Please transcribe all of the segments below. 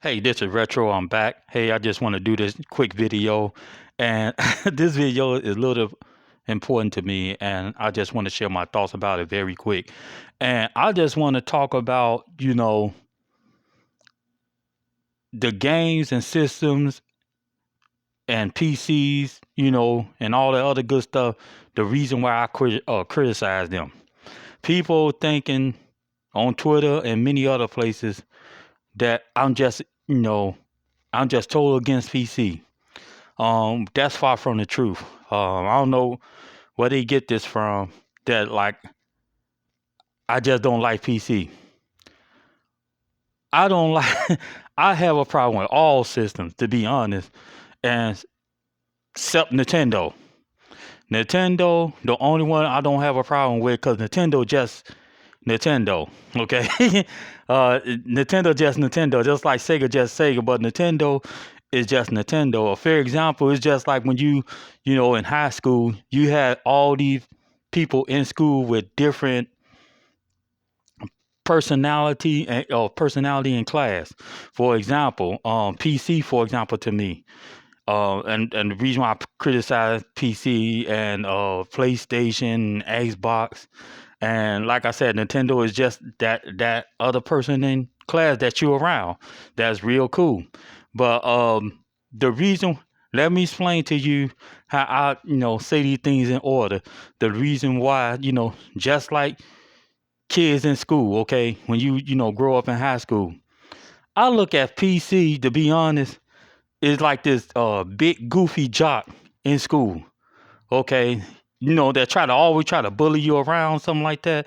Hey, this is Retro. I'm back. Hey, I just want to do this quick video. And this video is a little important to me. And I just want to share my thoughts about it very quick. And I just want to talk about, the games and systems and PCs, and all the other good stuff. The reason why I criticize them. People thinking on Twitter and many other places that I'm just total against PC. That's far from the truth. I don't know where they get this from. That like I just don't like PC. I don't like. I have a problem with all systems, to be honest, and except Nintendo. Nintendo, the only one I don't have a problem with, because Nintendo just Nintendo. Okay, Nintendo just Nintendo, just like Sega just Sega, but Nintendo is just Nintendo. A fair example is just like when in high school, you had all these people in school with different personality in class. For example, PC, for example, to me, and the reason why I criticize PC and PlayStation, Xbox, and like I said, Nintendo is just that other person in class that you're around. That's real cool. But the reason, let me explain to you how I say these things in order. The reason why, just like kids in school, okay, when you grow up in high school, I look at PC, to be honest, is like this big goofy jock in school. Okay, that always try to bully you around, something like that.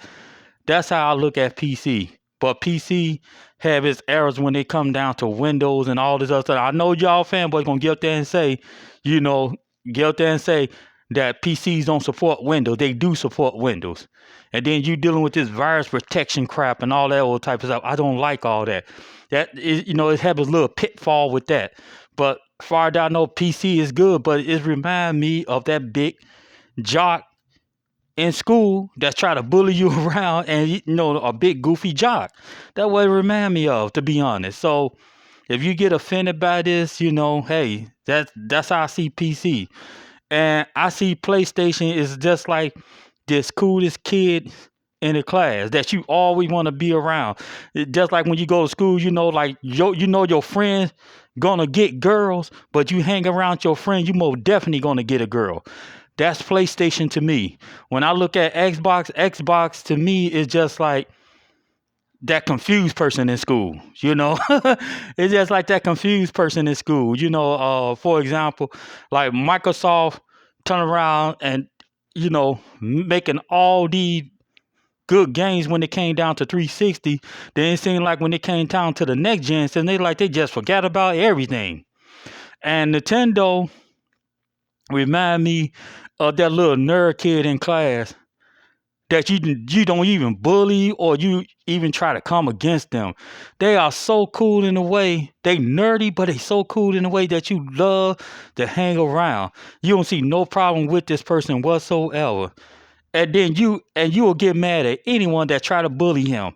That's how I look at PC. But PC have its errors when they come down to Windows and all this other stuff. I know y'all fanboys gonna get up there and say, you know, get up there and say that PCs don't support Windows. They do support Windows. And then you dealing with this virus protection crap and all that old type of stuff. I don't like all that. That is, it has a little pitfall with that. But far as I know, PC is good, but it reminds me of that big jock in school that try to bully you around, and a big goofy jock. That what it remind me of, to be honest. So if you get offended by this, hey, that's how I see PC. And I see PlayStation is just like this coolest kid in the class that you always want to be around. Just like when you go to school, like your friends gonna get girls, but you hang around your friend, you most definitely gonna get a girl. That's PlayStation to me. When I look at Xbox to me is just like that confused person in school, it's just like that confused person in school, for example, like Microsoft turn around and, making all these good games when it came down to 360. Then it seemed like when it came down to the next gen, so they just forgot about everything. And Nintendo remind me of that little nerd kid in class that you don't even bully or you even try to come against them. They are so cool in a way. They nerdy, but they so cool in a way that you love to hang around. You don't see no problem with this person whatsoever. And then you will get mad at anyone that try to bully him.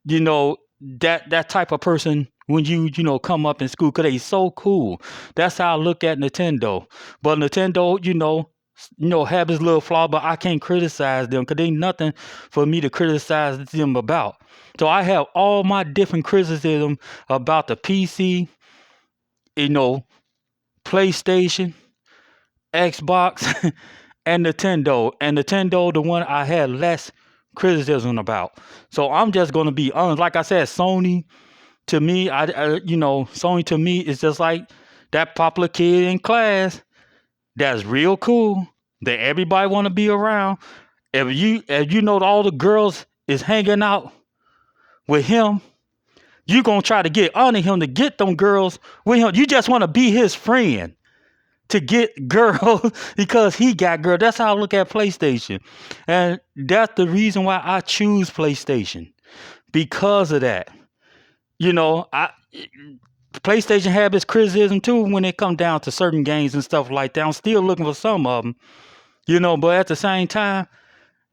That type of person when come up in school, because they so cool. That's how I look at Nintendo. But Nintendo, have his little flaw, but I can't criticize them because they nothing for me to criticize them about. So I have all my different criticism about the PC, you know, PlayStation, Xbox, and Nintendo. And Nintendo, the one I had less criticism about. So I'm just gonna be honest. Like I said, Sony to me, Sony to me is just like that popular kid in class that's real cool that everybody want to be around. If you know all the girls is hanging out with him, you gonna try to get under him to get them girls with him. You just want to be his friend to get girls because he got girls. That's how I look at PlayStation, and that's the reason why I choose PlayStation, because of that. I PlayStation have its criticism too when it come down to certain games and stuff like that. I'm still looking for some of them, but at the same time,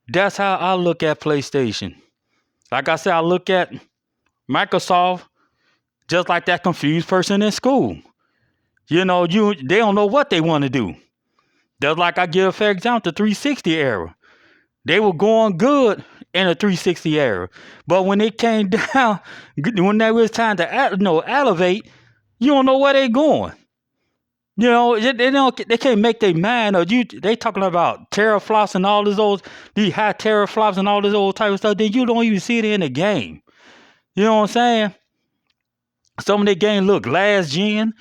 that's how I look at PlayStation. Like I said, I look at Microsoft Just like that confused person in school. They don't know what they want to do. Just like I give a fair example, the 360 era. They were going good in a 360 era. But when it came down, when there was time to elevate, you don't know where they're going. They can't make their mind. They talking about teraflops and all these high teraflops and all this old type of stuff. Then you don't even see it in the game. You know what I'm saying? Some of the game look last gen,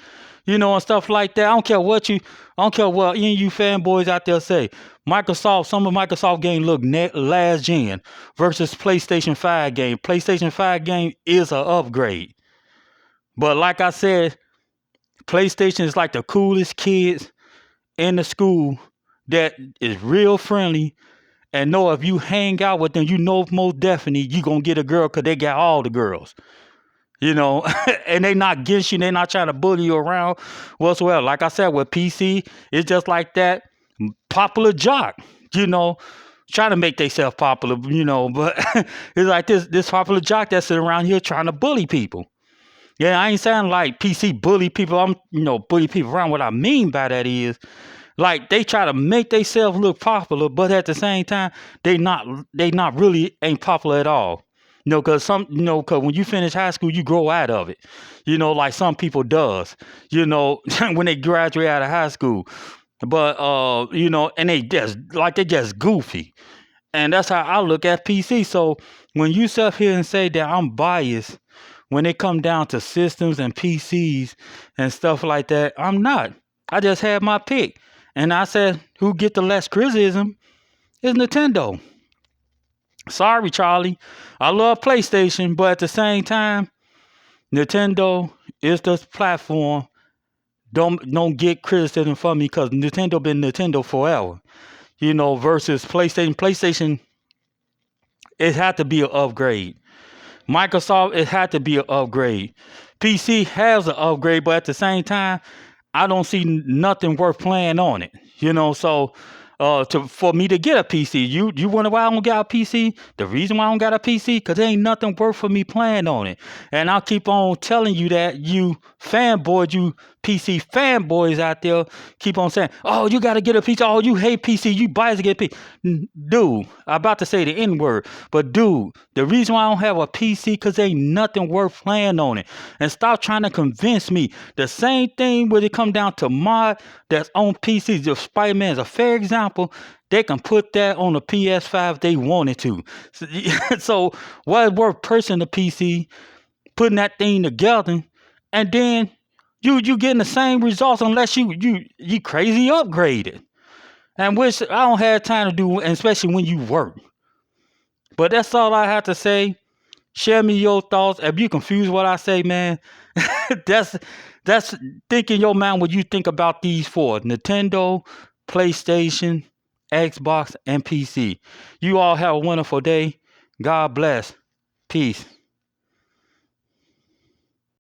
and stuff like that. I don't care what any of you fanboys out there say. Some of Microsoft games look last gen versus PlayStation 5 game. PlayStation 5 game is an upgrade. But like I said, PlayStation is like the coolest kids in the school that is real friendly and know if you hang out with them, most definitely you're going to get a girl because they got all the girls. And they not against you. They not trying to bully you around whatsoever. Like I said, with PC, it's just like that popular jock, trying to make themselves popular, but it's like this popular jock that's sitting around here trying to bully people. Yeah, I ain't saying like PC bully people. I'm, bully people around. What I mean by that is, like, they try to make themselves look popular, but at the same time, they not really ain't popular at all. Cause cause when you finish high school, you grow out of it. Like some people does. When they graduate out of high school, but and they just goofy, and that's how I look at PC. So when you sit here and say that I'm biased when it come down to systems and PCs and stuff like that, I'm not. I just had my pick, and I said who get the less criticism is Nintendo. Sorry, Charlie. I love PlayStation, but at the same time, Nintendo is the platform. Don't get criticism from me because Nintendo been Nintendo forever. Versus PlayStation. PlayStation, it had to be an upgrade. Microsoft, it had to be an upgrade. PC has an upgrade, but at the same time, I don't see nothing worth playing on it. So for me to get a PC, you wonder why I don't got a PC? The reason why I don't got a PC, because there ain't nothing worth for me playing on it. And I'll keep on telling you that, you fanboys, you PC fanboys out there, keep on saying, oh, you got to get a PC. Oh, you hate PC. You biased to get a PC. Dude, I'm about to say the N word, but dude, the reason why I don't have a PC, because there ain't nothing worth playing on it. And stop trying to convince me. The same thing when it come down to mod that's on PCs. If Spider-Man is a fair example, they can put that on the PS5 if they wanted to. So what is worth purchasing the PC, putting that thing together, and then you getting the same results unless you crazy upgraded. And which I don't have time to do, especially when you work. But that's all I have to say. Share me your thoughts. If you confuse what I say, man, that's think in your mind what you think about these four: Nintendo, PlayStation, Xbox, and PC. You all have a wonderful day. God bless. Peace.